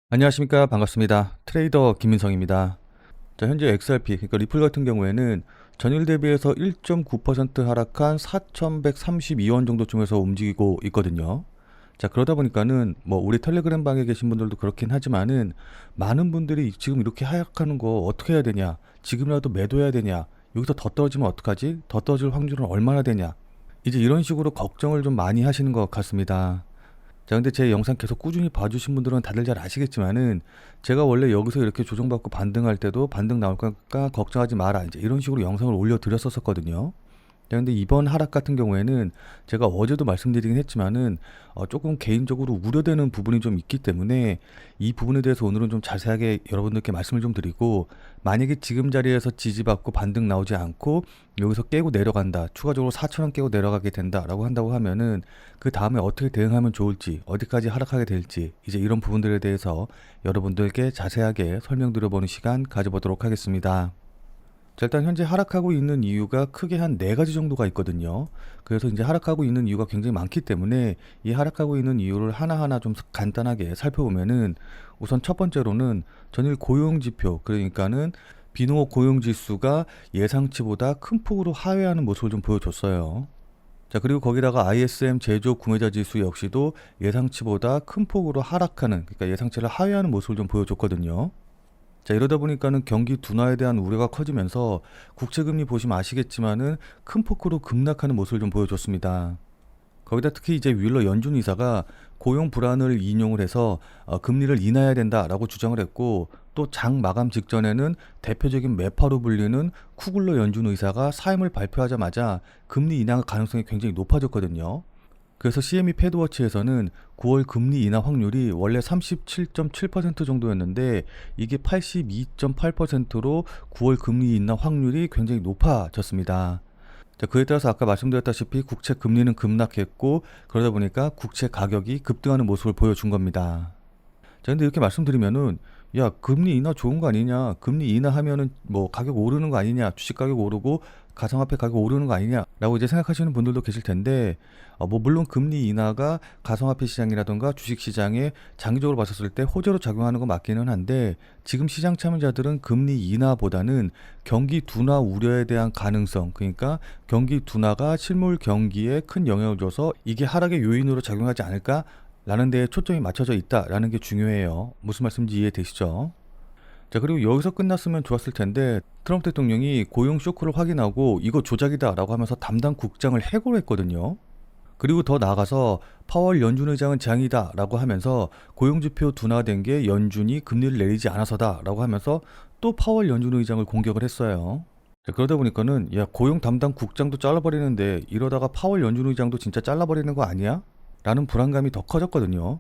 안녕하십니까. 반갑습니다. 트레이더 김민성입니다. 자, 현재 XRP, 그러니까 리플 같은 경우에는 전일 대비해서 1.9% 하락한 4,132원 정도쯤에서 움직이고 있거든요. 자, 그러다 보니까는 뭐 우리 텔레그램 방에 계신 분들도 그렇긴 하지만은 많은 분들이 지금 이렇게 하락하는 거 어떻게 해야 되냐? 지금이라도 매도해야 되냐? 여기서 더 떨어지면 어떡하지? 더 떨어질 확률은 얼마나 되냐? 이제 이런 식으로 걱정을 좀 많이 하시는 것 같습니다. 자, 근데 제 영상 계속 꾸준히 봐주신 분들은 다들 잘 아시겠지만은 제가 원래 여기서 이렇게 조정받고 반등할 때도 반등 나올까 걱정하지 마라, 이제 이런 식으로 영상을 올려드렸었거든요. 근데 이번 하락 같은 경우에는 제가 어제도 말씀드리긴 했지만은 조금 개인적으로 우려되는 부분이 좀 있기 때문에 이 부분에 대해서 오늘은 좀 자세하게 여러분들께 말씀을 좀 드리고, 만약에 지금 자리에서 지지받고 반등 나오지 않고 여기서 깨고 내려간다, 추가적으로 4천원 깨고 내려가게 된다라고 한다고 하면은 그 다음에 어떻게 대응하면 좋을지, 어디까지 하락하게 될지, 이제 이런 부분들에 대해서 여러분들께 자세하게 설명드려보는 시간 가져보도록 하겠습니다. 자, 일단 현재 하락하고 있는 이유가 크게 한 네 가지 정도가 있거든요. 그래서 이제 하락하고 있는 이유가 굉장히 많기 때문에 이 하락하고 있는 이유를 하나하나 좀 간단하게 살펴보면은, 우선 첫 번째로는 전일 고용지표, 그러니까는 비농업 고용지수가 예상치보다 큰 폭으로 하회하는 모습을 좀 보여줬어요. 자, 그리고 거기다가 ISM 제조 구매자 지수 역시도 예상치보다 큰 폭으로 하락하는, 그러니까 예상치를 하회하는 모습을 좀 보여줬거든요. 자, 이러다 보니까는 경기 둔화에 대한 우려가 커지면서 국채금리 보시면 아시겠지만은 큰 폭으로 급락하는 모습을 좀 보여줬습니다. 거기다 특히 이제 윌러 연준 의사가 고용 불안을 인용을 해서 금리를 인하해야 된다라고 주장을 했고, 또 장 마감 직전에는 대표적인 매파로 불리는 쿠글러 연준 의사가 사임을 발표하자마자 금리 인하 가능성이 굉장히 높아졌거든요. 그래서 CME 패드워치에서는 9월 금리 인하 확률이 원래 37.7% 정도였는데 이게 82.8%로 9월 금리 인하 확률이 굉장히 높아졌습니다. 자, 그에 따라서 아까 말씀드렸다시피 국채 금리는 급락했고, 그러다 보니까 국채 가격이 급등하는 모습을 보여준 겁니다. 자, 근데 이렇게 말씀드리면은, 야, 금리 인하 좋은 거 아니냐? 금리 인하하면은 뭐 가격 오르는 거 아니냐? 주식 가격 오르고 가상화폐 가격 오르는 거 아니냐라고 이제 생각하시는 분들도 계실 텐데, 뭐 물론 금리 인하가 가상화폐 시장이라던가 주식 시장에 장기적으로 봤었을 때 호재로 작용하는 거 맞기는 한데, 지금 시장 참여자들은 금리 인하보다는 경기 둔화 우려에 대한 가능성, 그러니까 경기 둔화가 실물 경기에 큰 영향을 줘서 이게 하락의 요인으로 작용하지 않을까? 라는 데에 초점이 맞춰져 있다라는 게 중요해요. 무슨 말씀인지 이해되시죠? 자, 그리고 여기서 끝났으면 좋았을 텐데 트럼프 대통령이 고용 쇼크를 확인하고 이거 조작이다라고 하면서 담당 국장을 해고를 했거든요. 그리고 더 나아가서 파월 연준 의장은 재앙이다라고 하면서 고용지표 둔화된 게 연준이 금리를 내리지 않아서다라고 하면서 또 파월 연준 의장을 공격을 했어요. 자, 그러다 보니까는 야, 고용 담당 국장도 잘라버리는데 이러다가 파월 연준 의장도 진짜 잘라버리는 거 아니야? 라는 불안감이 더 커졌거든요.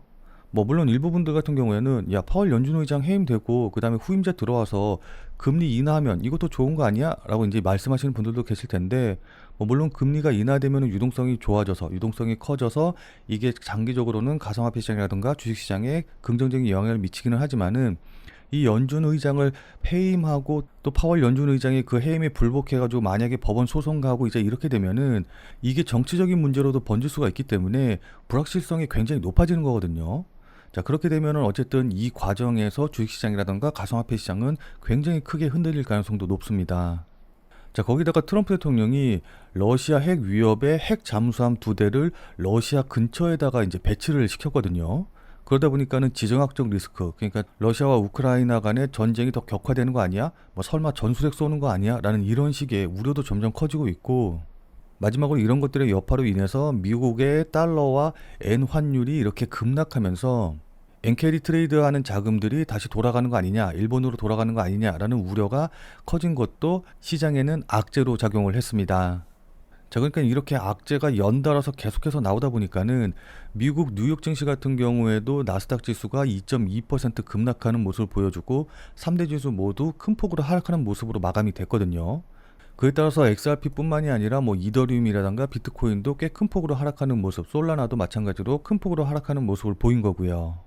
뭐 물론 일부분들 같은 경우에는 야, 파월 연준 의장 해임되고 그 다음에 후임자 들어와서 금리 인하하면 이것도 좋은 거 아니야? 라고 이제 말씀하시는 분들도 계실 텐데, 뭐 물론 금리가 인하되면 유동성이 좋아져서, 유동성이 커져서 이게 장기적으로는 가상화폐 시장이라든가 주식시장에 긍정적인 영향을 미치기는 하지만은, 이 연준 의장을 해임하고 또 파월 연준 의장이 그 해임에 불복해가지고 만약에 법원 소송 가고 이제 이렇게 되면은 이게 정치적인 문제로도 번질 수가 있기 때문에 불확실성이 굉장히 높아지는 거거든요. 자, 그렇게 되면은 어쨌든 이 과정에서 주식시장이라든가 가상화폐 시장은 굉장히 크게 흔들릴 가능성도 높습니다. 자, 거기다가 트럼프 대통령이 러시아 핵 위협의 핵 잠수함 2대를 러시아 근처에다가 이제 배치를 시켰거든요. 그러다 보니까는 지정학적 리스크, 그러니까 러시아와 우크라이나 간의 전쟁이 더 격화되는 거 아니야? 뭐 설마 전술핵 쏘는 거 아니야? 라는 이런 식의 우려도 점점 커지고 있고, 마지막으로 이런 것들의 여파로 인해서 미국의 달러와 엔 환율이 이렇게 급락하면서 엔캐리 트레이드하는 자금들이 다시 돌아가는 거 아니냐, 일본으로 돌아가는 거 아니냐라는 우려가 커진 것도 시장에는 악재로 작용을 했습니다. 자, 그러니까 이렇게 악재가 연달아서 계속해서 나오다 보니까는 미국 뉴욕 증시 같은 경우에도 나스닥 지수가 2.2% 급락하는 모습을 보여주고 3대 지수 모두 큰 폭으로 하락하는 모습으로 마감이 됐거든요. 그에 따라서 XRP뿐만이 아니라 뭐 이더리움이라든가 비트코인도 꽤 큰 폭으로 하락하는 모습, 솔라나도 마찬가지로 큰 폭으로 하락하는 모습을 보인 거고요.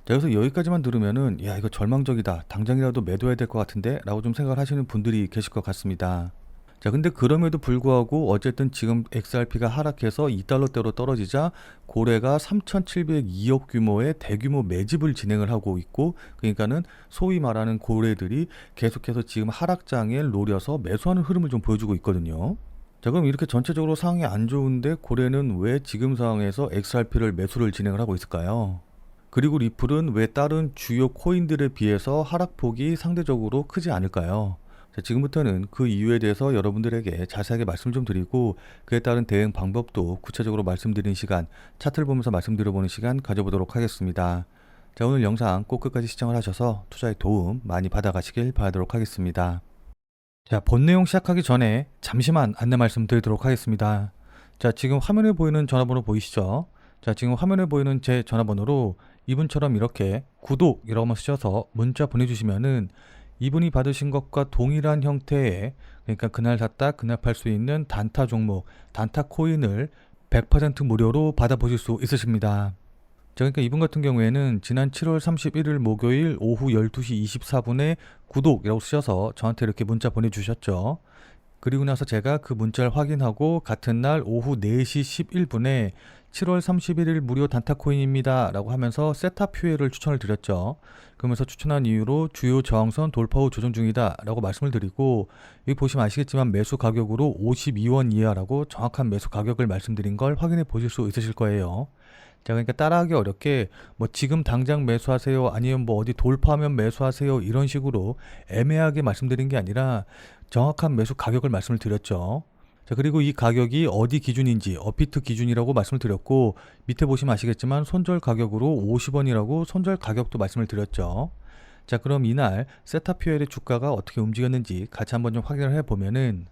자, 그래서 여기까지만 들으면은 야, 이거 절망적이다, 당장이라도 매도해야 될 것 같은데 라고 좀 생각을 하시는 분들이 계실 것 같습니다. 자, 근데 그럼에도 불구하고 어쨌든 지금 XRP가 하락해서 2달러대로 떨어지자 고래가 3,702억 규모의 대규모 매집을 진행을 하고 있고, 그러니까는 소위 말하는 고래들이 계속해서 지금 하락장을 노려서 매수하는 흐름을 좀 보여주고 있거든요. 자, 그럼 이렇게 전체적으로 상황이 안 좋은데 고래는 왜 지금 상황에서 XRP를 매수를 진행을 하고 있을까요? 그리고 리플은 왜 다른 주요 코인들에 비해서 하락폭이 상대적으로 크지 않을까요? 자, 지금부터는 그 이유에 대해서 여러분들에게 자세하게 말씀 좀 드리고, 그에 따른 대응 방법도 구체적으로 말씀드리는 시간, 차트를 보면서 말씀드려보는 시간 가져보도록 하겠습니다. 자, 오늘 영상 꼭 끝까지 시청을 하셔서 투자에 도움 많이 받아가시길 바라도록 하겠습니다. 자, 본 내용 시작하기 전에 잠시만 안내 말씀드리도록 하겠습니다. 자, 지금 화면에 보이는 전화번호 보이시죠? 자, 지금 화면에 보이는 제 전화번호로 이분처럼 이렇게 구독이라고만 쓰셔서 문자 보내주시면은 이분이 받으신 것과 동일한 형태의, 그러니까 그날 샀다 그날 팔 수 있는 단타 종목, 단타 코인을 100% 무료로 받아보실 수 있으십니다. 자, 그러니까 이분 같은 경우에는 지난 7월 31일 목요일 오후 12시 24분에 구독이라고 쓰셔서 저한테 이렇게 문자 보내주셨죠. 그리고 나서 제가 그 문자를 확인하고 같은 날 오후 4시 11분에 7월 31일 무료 단타코인입니다 라고 하면서 셋탑 휴회를 추천을 드렸죠. 그러면서 추천한 이유로 주요 저항선 돌파 후 조정 중이다 라고 말씀을 드리고, 여기 보시면 아시겠지만 매수 가격으로 52원 이하라고 정확한 매수 가격을 말씀드린 걸 확인해 보실 수 있으실 거예요. 자, 그러니까 따라하기 어렵게 뭐 지금 당장 매수하세요, 아니면 뭐 어디 돌파하면 매수하세요, 이런 식으로 애매하게 말씀드린 게 아니라 정확한 매수 가격을 말씀을 드렸죠. 자, 그리고 이 가격이 어디 기준인지 업비트 기준이라고 말씀을 드렸고, 밑에 보시면 아시겠지만 손절 가격으로 50원이라고 손절 가격도 말씀을 드렸죠. 자, 그럼 이날 세타퓨엘의 주가가 어떻게 움직였는지 같이 한번 좀 확인을 해보면은,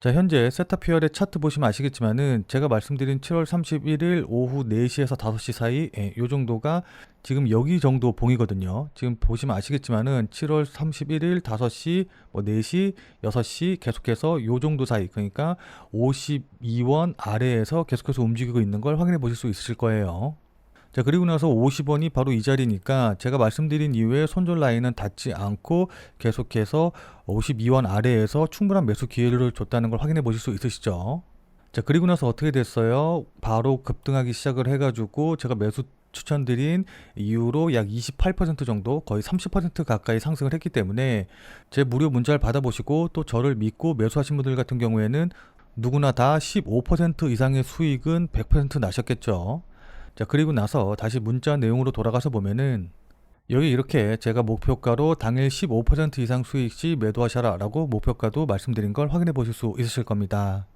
자, 현재 세타퓨얼의 차트 보시면 아시겠지만은 제가 말씀드린 7월 31일 오후 4시에서 5시 사이, 요 정도가 지금 여기 정도 봉이거든요. 지금 보시면 아시겠지만은 7월 31일 5시, 뭐 4시, 6시 계속해서 요 정도 사이, 그러니까 52원 아래에서 계속해서 움직이고 있는 걸 확인해 보실 수 있으실 거예요. 자, 그리고 나서 50원이 바로 이 자리니까 제가 말씀드린 이후에 손절 라인은 닿지 않고 계속해서 52원 아래에서 충분한 매수 기회를 줬다는 걸 확인해 보실 수 있으시죠. 자, 그리고 나서 어떻게 됐어요? 바로 급등하기 시작을 해가지고 제가 매수 추천드린 이후로 약 28% 정도, 거의 30% 가까이 상승을 했기 때문에 제 무료 문자를 받아보시고 또 저를 믿고 매수하신 분들 같은 경우에는 누구나 다 15% 이상의 수익은 100% 나셨겠죠. 자, 그리고 나서 다시 문자 내용으로 돌아가서 보면은 여기 이렇게 제가 목표가로 당일 15% 이상 수익 시 매도하셔라 라고 목표가도 말씀드린 걸 확인해 보실 수 있으실 겁니다.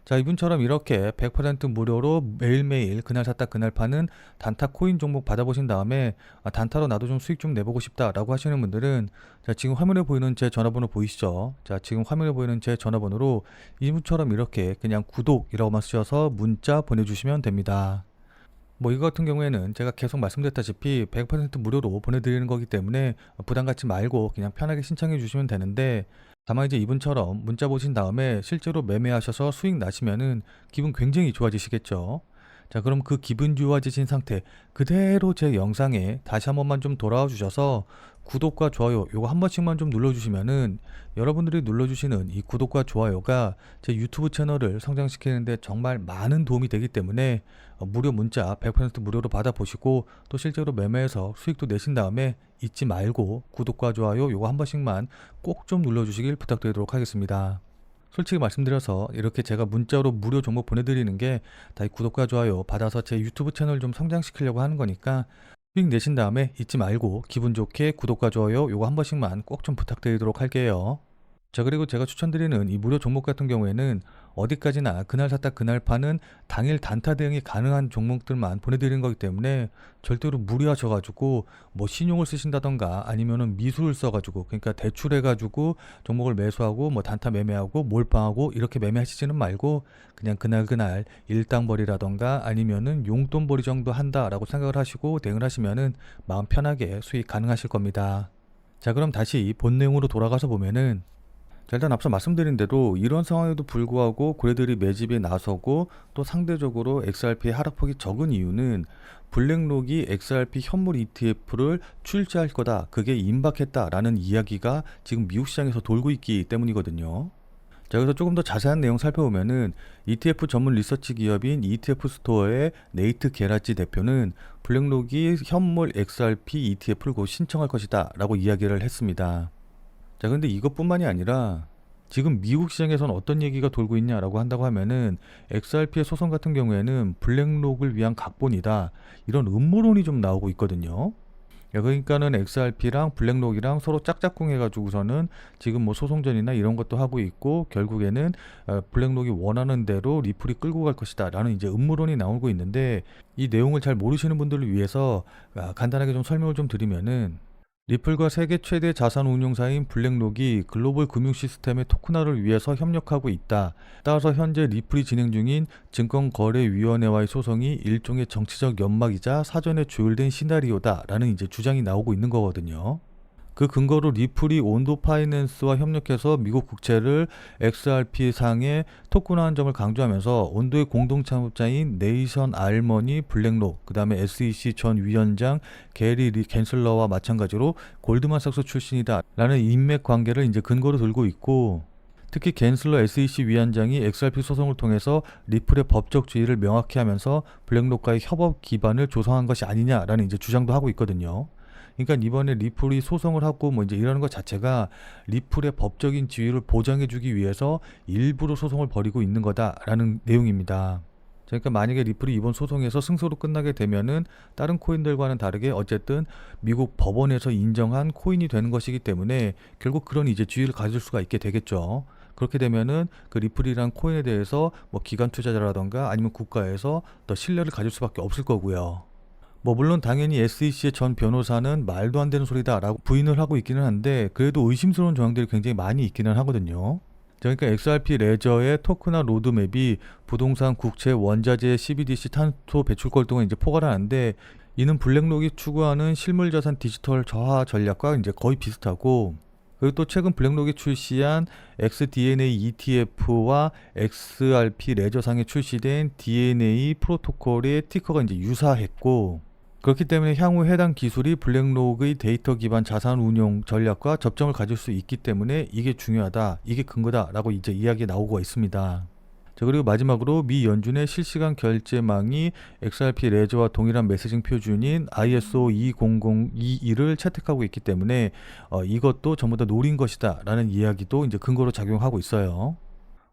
자, 이분처럼 이렇게 100% 무료로 매일매일 그날 샀다 그날 파는 단타 코인 종목 받아보신 다음에 단타로 나도 좀 수익 좀 내보고 싶다 라고 하시는 분들은, 자, 지금 화면에 보이는 제 전화번호 보이시죠? 자, 지금 화면에 보이는 제 전화번호로 이분처럼 이렇게 그냥 구독이라고만 쓰셔서 문자 보내주시면 됩니다. 뭐 이거 같은 경우에는 제가 계속 말씀드렸다시피 100% 무료로 보내드리는 거기 때문에 부담 갖지 말고 그냥 편하게 신청해 주시면 되는데, 다만 이제 이분처럼 문자 보신 다음에 실제로 매매하셔서 수익 나시면은 기분 굉장히 좋아지시겠죠. 자, 그럼 그 기분 좋아지신 상태 그대로 제 영상에 다시 한 번만 좀 돌아와 주셔서 구독과 좋아요 요거 한 번씩만 좀 눌러주시면은, 여러분들이 눌러주시는 이 구독과 좋아요가 제 유튜브 채널을 성장시키는데 정말 많은 도움이 되기 때문에 무료 문자 100% 무료로 받아보시고 또 실제로 매매해서 수익도 내신 다음에 잊지 말고 구독과 좋아요 요거 한 번씩만 꼭 좀 눌러주시길 부탁드리도록 하겠습니다. 솔직히 말씀드려서 이렇게 제가 문자로 무료 정보 보내드리는 게 다 구독과 좋아요 받아서 제 유튜브 채널 좀 성장시키려고 하는 거니까, 수익 내신 다음에 잊지 말고 기분 좋게 구독과 좋아요 요거 한 번씩만 꼭 좀 부탁드리도록 할게요. 자, 그리고 제가 추천드리는 이 무료 종목 같은 경우에는 어디까지나 그날 샀다 그날 파는 당일 단타 대응이 가능한 종목들만 보내드리는 거기 때문에 절대로 무리하셔가지고 뭐 신용을 쓰신다던가 아니면은 미수를 써가지고, 그러니까 대출해가지고 종목을 매수하고 뭐 단타 매매하고 몰빵하고 이렇게 매매하시지는 말고 그냥 그날 일당벌이라던가 아니면은 용돈벌이 정도 한다라고 생각을 하시고 대응을 하시면은 마음 편하게 수익 가능하실 겁니다. 자, 그럼 다시 본 내용으로 돌아가서 보면은, 자, 일단 앞서 말씀드린 대로 이런 상황에도 불구하고 고래들이 매집에 나서고 또 상대적으로 XRP의 하락폭이 적은 이유는 블랙록이 XRP 현물 ETF를 출시할 거다, 그게 임박했다라는 이야기가 지금 미국 시장에서 돌고 있기 때문이거든요. 자, 그래서 조금 더 자세한 내용 살펴보면은 ETF 전문 리서치 기업인 ETF 스토어의 네이트 게라치 대표는 블랙록이 현물 XRP ETF를 곧 신청할 것이다 라고 이야기를 했습니다. 자, 근데 이것뿐만이 아니라 지금 미국 시장에서는 어떤 얘기가 돌고 있냐라고 한다고 하면은 XRP의 소송 같은 경우에는 블랙록을 위한 각본이다, 이런 음모론이 좀 나오고 있거든요. 그러니까는 XRP랑 블랙록이랑 서로 짝짝꿍 해가지고서는 지금 뭐 소송전이나 이런 것도 하고 있고, 결국에는 블랙록이 원하는 대로 리플이 끌고 갈 것이다 라는 이제 음모론이 나오고 있는데, 이 내용을 잘 모르시는 분들을 위해서 간단하게 좀 설명을 좀 드리면은, 리플과 세계 최대 자산 운용사인 블랙록이 글로벌 금융 시스템의 토큰화를 위해서 협력하고 있다. 따라서 현재 리플이 진행 중인 증권거래위원회와의 소송이 일종의 정치적 연막이자 사전에 조율된 시나리오다 라는 이제 주장이 나오고 있는 거거든요. 그 근거로 리플이 온도 파이낸스와 협력해서 미국 국채를 XRP 상에 토큰화한 점을 강조하면서, 온도의 공동 창업자인 네이션 알머니 블랙록, 그 다음에 SEC 전 위원장 게리 갠슬러와 마찬가지로 골드만삭스 출신이다 라는 인맥 관계를 이제 근거로 들고 있고, 특히 갠슬러 SEC 위원장이 XRP 소송을 통해서 리플의 법적 지위를 명확히 하면서 블랙록과의 협업 기반을 조성한 것이 아니냐라는 이제 주장도 하고 있거든요. 그러니까 이번에 리플이 소송을 하고 뭐 이제 이러는 것 자체가 리플의 법적인 지위를 보장해주기 위해서 일부러 소송을 벌이고 있는 거다라는 내용입니다. 그러니까 만약에 리플이 이번 소송에서 승소로 끝나게 되면은 다른 코인들과는 다르게 어쨌든 미국 법원에서 인정한 코인이 되는 것이기 때문에 결국 그런 이제 지위를 가질 수가 있게 되겠죠. 그렇게 되면은 그 리플이란 코인에 대해서 뭐 기관 투자자라던가 아니면 국가에서 더 신뢰를 가질 수밖에 없을 거고요. 뭐 물론 당연히 SEC의 전 변호사는 말도 안 되는 소리다 라고 부인을 하고 있기는 한데, 그래도 의심스러운 조항들이 굉장히 많이 있기는 하거든요. 그러니까 XRP 레저의 토큰화 로드맵이 부동산, 국채, 원자재, CBDC, 탄소 배출권 등을 이제 포괄하는데, 이는 블랙록이 추구하는 실물자산 디지털 저하 전략과 이제 거의 비슷하고, 그리고 또 최근 블랙록이 출시한 XDNA ETF와 XRP 레저상에 출시된 DNA 프로토콜의 티커가 이제 유사했고, 그렇기 때문에 향후 해당 기술이 블랙록의 데이터 기반 자산 운용 전략과 접점을 가질 수 있기 때문에 이게 중요하다, 이게 근거다라고 이제 이야기 나오고 있습니다. 자, 그리고 마지막으로 미 연준의 실시간 결제망이 XRP 레저와 동일한 메시징 표준인 ISO 20022를 채택하고 있기 때문에 이것도 전부 다 노린 것이다 라는 이야기도 이제 근거로 작용하고 있어요.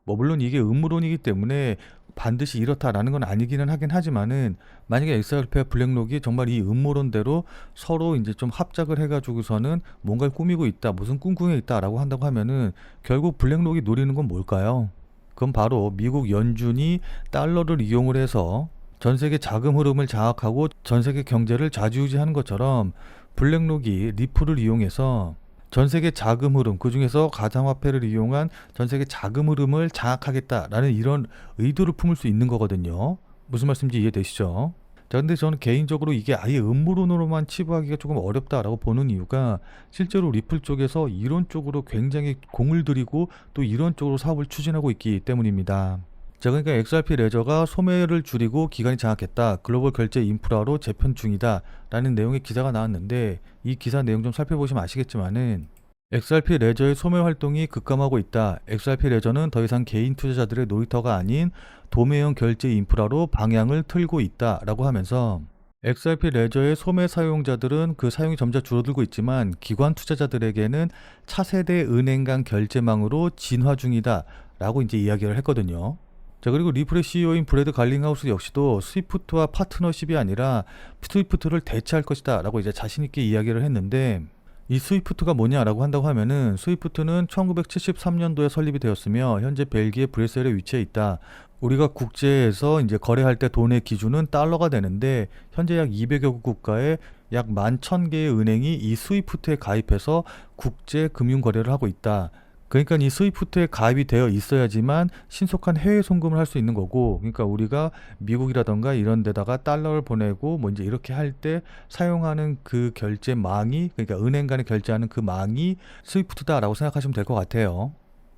뭐 물론 이게 음모론이기 때문에 반드시 이렇다라는 건 아니기는 하긴 하지만은, 만약에 XRP와 블랙록이 정말 이 음모론대로 서로 이제 좀 합작을 해가지고서는 뭔가를 꾸미고 있다, 무슨 꿍꿍에 있다라고 한다고 하면은 결국 블랙록이 노리는 건 뭘까요? 그건 바로 미국 연준이 달러를 이용을 해서 전 세계 자금 흐름을 장악하고 전 세계 경제를 좌지우지하는 것처럼, 블랙록이 리플을 이용해서 전 세계 자금 흐름, 그 중에서 가상화폐를 이용한 전 세계 자금 흐름을 장악하겠다라는 이런 의도를 품을 수 있는 거거든요. 무슨 말씀인지 이해되시죠? 자, 근데 저는 개인적으로 이게 아예 음모론으로만 치부하기가 조금 어렵다라고 보는 이유가, 실제로 리플 쪽에서 이런 쪽으로 굉장히 공을 들이고 또 이런 쪽으로 사업을 추진하고 있기 때문입니다. 자, 그러니까 XRP 레저가 소매를 줄이고 기관이 장악했다, 글로벌 결제 인프라로 재편 중이다 라는 내용의 기사가 나왔는데, 이 기사 내용 좀 살펴보시면 아시겠지만은 XRP 레저의 소매 활동이 급감하고 있다, XRP 레저는 더 이상 개인 투자자들의 놀이터가 아닌 도매형 결제 인프라로 방향을 틀고 있다 라고 하면서, XRP 레저의 소매 사용자들은 그 사용이 점차 줄어들고 있지만 기관 투자자들에게는 차세대 은행 간 결제망으로 진화 중이다 라고 이제 이야기를 했거든요. 자, 그리고 리플의 CEO인 브래드 갈링하우스 역시도 스위프트와 파트너십이 아니라 스위프트를 대체할 것이다 라고 이제 자신있게 이야기를 했는데, 이 스위프트가 뭐냐라고 한다고 하면은, 스위프트는 1973년도에 설립이 되었으며 현재 벨기에 브뤼셀에 위치해 있다. 우리가 국제에서 이제 거래할 때 돈의 기준은 달러가 되는데, 현재 약 200여 국가에 약 11,000개의 은행이 이 스위프트에 가입해서 국제 금융 거래를 하고 있다. 그러니까 이 스위프트에 가입이 되어 있어야지만 신속한 해외 송금을 할 수 있는 거고, 그러니까 우리가 미국이라던가 이런 데다가 달러를 보내고 뭐 이제 이렇게 할 때 사용하는 그 결제망이, 그러니까 은행 간에 결제하는 그 망이 스위프트다라고 생각하시면 될 것 같아요.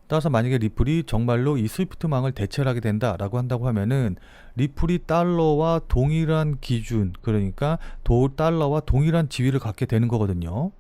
따라서 만약에 리플이 정말로 이 스위프트망을 대체를 하게 된다라고 한다고 하면은, 리플이 달러와 동일한 기준, 그러니까 달러와 동일한 지위를 갖게 되는 거거든요.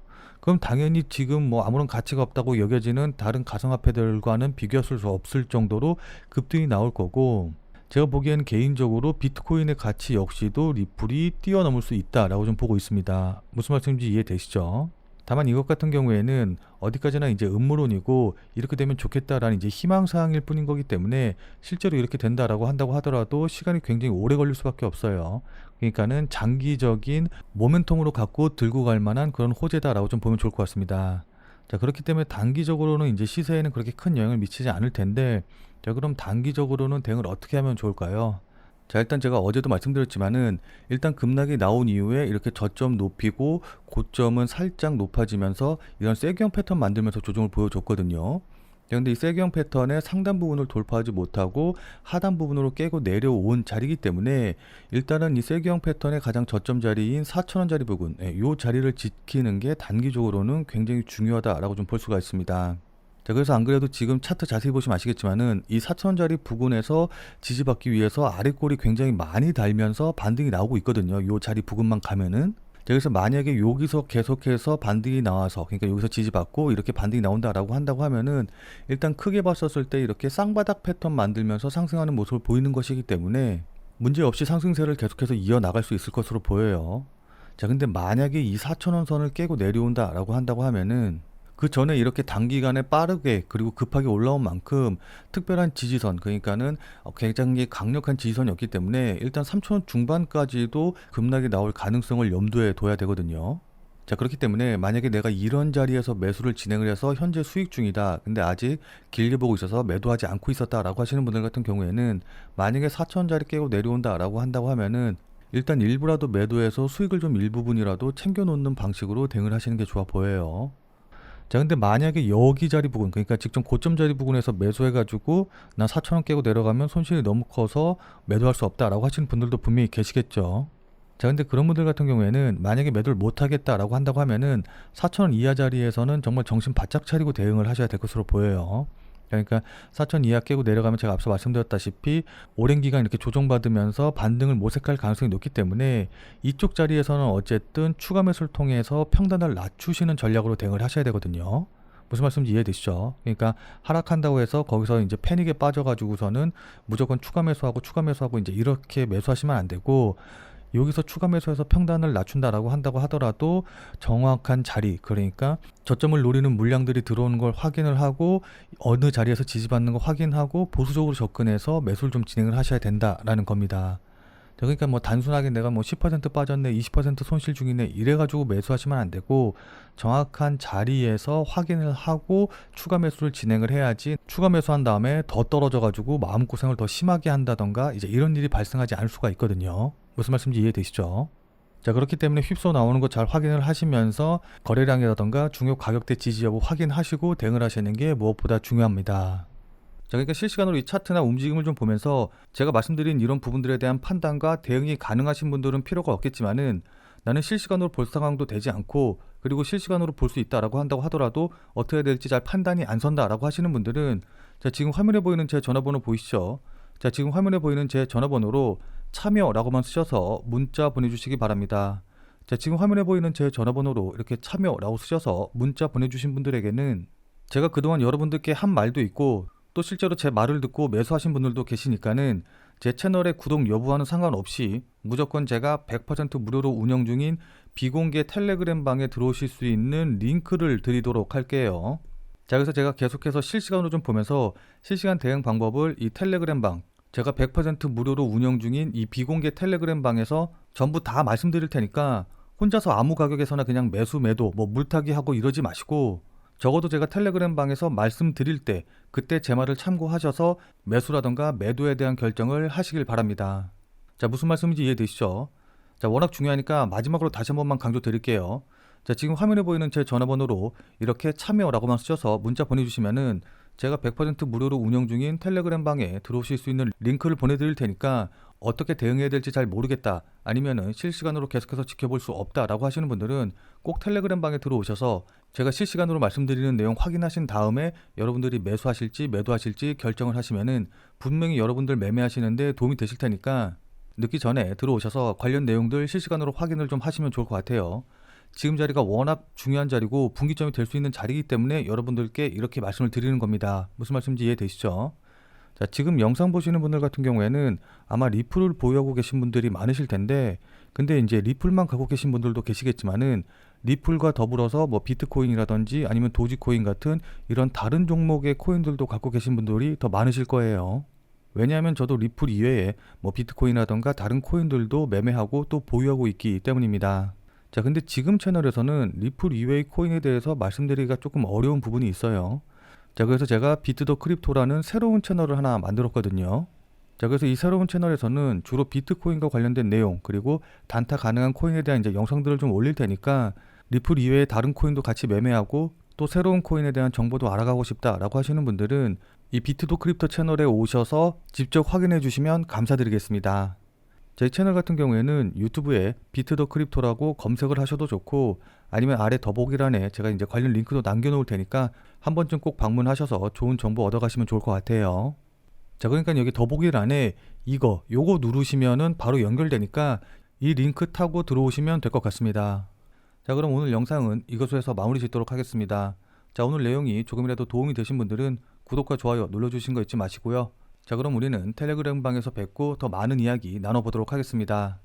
그럼 당연히 지금 뭐 아무런 가치가 없다고 여겨지는 다른 가상화폐들과는 비교할 수 없을 정도로 급등이 나올 거고, 제가 보기에는 개인적으로 비트코인의 가치 역시도 리플이 뛰어넘을 수 있다라고 좀 보고 있습니다. 무슨 말씀인지 이해되시죠? 다만 이것 같은 경우에는 어디까지나 이제 음모론이고, 이렇게 되면 좋겠다라는 이제 희망사항일 뿐인 거기 때문에 실제로 이렇게 된다라고 한다고 하더라도 시간이 굉장히 오래 걸릴 수밖에 없어요. 그러니까는 장기적인 모멘텀으로 갖고 들고 갈 만한 그런 호재다라고 좀 보면 좋을 것 같습니다. 자, 그렇기 때문에 단기적으로는 이제 시세에는 그렇게 큰 영향을 미치지 않을 텐데, 자, 그럼 단기적으로는 대응을 어떻게 하면 좋을까요? 자, 일단 제가 어제도 말씀드렸지만은, 일단 급락이 나온 이후에 이렇게 저점 높이고 고점은 살짝 높아지면서 이런 세경 패턴 만들면서 조정을 보여줬거든요. 자, 근데 이 세경 패턴의 상단 부분을 돌파하지 못하고 하단 부분으로 깨고 내려온 자리이기 때문에, 일단은 이 세경 패턴의 가장 저점 자리인 4,000원짜리 부분, 이 자리를 지키는 게 단기적으로는 굉장히 중요하다라고 좀 볼 수가 있습니다. 자, 그래서 안 그래도 지금 차트 자세히 보시면 아시겠지만은, 이 4,000원짜리 부근에서 지지받기 위해서 아래골이 굉장히 많이 달면서 반등이 나오고 있거든요. 요 자리 부근만 가면은. 자, 그래서 만약에 여기서 계속해서 반등이 나와서, 그러니까 여기서 지지받고 이렇게 반등이 나온다라고 한다고 하면은, 일단 크게 봤었을 때 이렇게 쌍바닥 패턴 만들면서 상승하는 모습을 보이는 것이기 때문에 문제없이 상승세를 계속해서 이어나갈 수 있을 것으로 보여요. 자, 근데 만약에 이 4,000원 선을 깨고 내려온다라고 한다고 하면은, 그 전에 이렇게 단기간에 빠르게 그리고 급하게 올라온 만큼 특별한 지지선, 그러니까는 굉장히 강력한 지지선이었기 때문에 일단 3,000원 중반까지도 급락이 나올 가능성을 염두에 둬야 되거든요. 자, 그렇기 때문에 만약에 내가 이런 자리에서 매수를 진행을 해서 현재 수익 중이다, 근데 아직 길게 보고 있어서 매도하지 않고 있었다라고 하시는 분들 같은 경우에는, 만약에 4,000원짜리 깨고 내려온다라고 한다고 하면은 일단 일부라도 매도해서 수익을 좀 일부분이라도 챙겨 놓는 방식으로 대응을 하시는 게 좋아 보여요. 자, 근데 만약에 여기 자리 부분, 그러니까 직전 고점 자리 부분에서 매수해가지고 나 4,000원 깨고 내려가면 손실이 너무 커서 매도할 수 없다라고 하시는 분들도 분명히 계시겠죠. 자, 근데 그런 분들 같은 경우에는 만약에 매도를 못하겠다라고 한다고 하면은 4,000원 이하 자리에서는 정말 정신 바짝 차리고 대응을 하셔야 될 것으로 보여요. 그러니까 4,000 이하 깨고 내려가면 제가 앞서 말씀드렸다시피 오랜 기간 이렇게 조정받으면서 반등을 모색할 가능성이 높기 때문에, 이쪽 자리에서는 어쨌든 추가 매수를 통해서 평단을 낮추시는 전략으로 대응을 하셔야 되거든요. 무슨 말씀인지 이해되시죠? 그러니까 하락한다고 해서 거기서 이제 패닉에 빠져가지고서는 무조건 추가 매수하고 이제 이렇게 매수하시면 안 되고, 여기서 추가 매수해서 평단을 낮춘다라고 한다고 하더라도 정확한 자리, 그러니까 저점을 노리는 물량들이 들어오는 걸 확인을 하고 어느 자리에서 지지받는 거 확인하고 보수적으로 접근해서 매수를 좀 진행을 하셔야 된다라는 겁니다. 그러니까 뭐 단순하게 내가 뭐 10% 빠졌네, 20% 손실 중이네 이래가지고 매수하시면 안 되고, 정확한 자리에서 확인을 하고 추가 매수를 진행을 해야지, 추가 매수한 다음에 더 떨어져가지고 마음고생을 더 심하게 한다던가 이제 이런 일이 발생하지 않을 수가 있거든요. 무슨 말씀인지 이해되시죠? 자, 그렇기 때문에 휩소 나오는 거 잘 확인을 하시면서 거래량이라던가 중요 가격대 지지 여부 확인하시고 대응을 하시는 게 무엇보다 중요합니다. 자, 그러니까 실시간으로 이 차트나 움직임을 좀 보면서 제가 말씀드린 이런 부분들에 대한 판단과 대응이 가능하신 분들은 필요가 없겠지만은, 나는 실시간으로 볼 상황도 되지 않고 그리고 실시간으로 볼 수 있다라고 한다고 하더라도 어떻게 해야 될지 잘 판단이 안 선다라고 하시는 분들은, 자, 지금 화면에 보이는 제 전화번호 보이시죠? 자, 지금 화면에 보이는 제 전화번호로 참여라고만 쓰셔서 문자 보내주시기 바랍니다. 자, 지금 화면에 보이는 제 전화번호로 이렇게 참여라고 쓰셔서 문자 보내주신 분들에게는 제가 그동안 여러분들께 한 말도 있고, 또 실제로 제 말을 듣고 매수하신 분들도 계시니까는 제 채널의 구독 여부와는 상관없이 무조건 제가 100% 무료로 운영 중인 비공개 텔레그램 방에 들어오실 수 있는 링크를 드리도록 할게요. 자, 그래서 제가 계속해서 실시간으로 좀 보면서 실시간 대응 방법을 이 텔레그램 방, 제가 100% 무료로 운영 중인 이 비공개 텔레그램 방에서 전부 다 말씀드릴 테니까, 혼자서 아무 가격에서나 그냥 매수 매도 뭐 물타기 하고 이러지 마시고, 적어도 제가 텔레그램 방에서 말씀드릴 때 그때 제 말을 참고하셔서 매수라던가 매도에 대한 결정을 하시길 바랍니다. 자, 무슨 말씀인지 이해되시죠? 자, 워낙 중요하니까 마지막으로 다시 한 번만 강조 드릴게요. 자, 지금 화면에 보이는 제 전화번호로 이렇게 참여라고만 쓰셔서 문자 보내주시면은 제가 100% 무료로 운영 중인 텔레그램 방에 들어오실 수 있는 링크를 보내드릴 테니까, 어떻게 대응해야 될지 잘 모르겠다, 아니면은 실시간으로 계속해서 지켜볼 수 없다라고 하시는 분들은 꼭 텔레그램 방에 들어오셔서 제가 실시간으로 말씀드리는 내용 확인하신 다음에 여러분들이 매수하실지 매도하실지 결정을 하시면은 분명히 여러분들 매매하시는데 도움이 되실 테니까, 늦기 전에 들어오셔서 관련 내용들 실시간으로 확인을 좀 하시면 좋을 것 같아요. 지금 자리가 워낙 중요한 자리고 분기점이 될 수 있는 자리이기 때문에 여러분들께 이렇게 말씀을 드리는 겁니다. 무슨 말씀인지 이해되시죠? 자, 지금 영상 보시는 분들 같은 경우에는 아마 리플을 보유하고 계신 분들이 많으실 텐데, 근데 이제 리플만 갖고 계신 분들도 계시겠지만은 리플과 더불어서 뭐 비트코인이라든지 아니면 도지코인 같은 이런 다른 종목의 코인들도 갖고 계신 분들이 더 많으실 거예요. 왜냐하면 저도 리플 이외에 뭐 비트코인이라던가 다른 코인들도 매매하고 또 보유하고 있기 때문입니다. 자, 근데 지금 채널에서는 리플 이외의 코인에 대해서 말씀드리기가 조금 어려운 부분이 있어요. 자, 그래서 제가 비트 더 크립토라는 새로운 채널을 하나 만들었거든요. 자, 그래서 이 새로운 채널에서는 주로 비트코인과 관련된 내용, 그리고 단타 가능한 코인에 대한 이제 영상들을 좀 올릴 테니까 리플 이외의 다른 코인도 같이 매매하고 또 새로운 코인에 대한 정보도 알아가고 싶다라고 하시는 분들은 이 비트 더 크립토 채널에 오셔서 직접 확인해 주시면 감사드리겠습니다. 제 채널 같은 경우에는 유튜브에 비트 더 크립토라고 검색을 하셔도 좋고, 아니면 아래 더보기란에 제가 이제 관련 링크도 남겨놓을 테니까 한 번쯤 꼭 방문하셔서 좋은 정보 얻어가시면 좋을 것 같아요. 자, 그러니까 여기 더보기란에 요거 누르시면은 바로 연결되니까 이 링크 타고 들어오시면 될 것 같습니다. 자, 그럼 오늘 영상은 이것으로 해서 마무리 짓도록 하겠습니다. 자, 오늘 내용이 조금이라도 도움이 되신 분들은 구독과 좋아요 눌러주신 거 잊지 마시고요. 자, 그럼 우리는 텔레그램 방에서 뵙고 더 많은 이야기 나눠보도록 하겠습니다.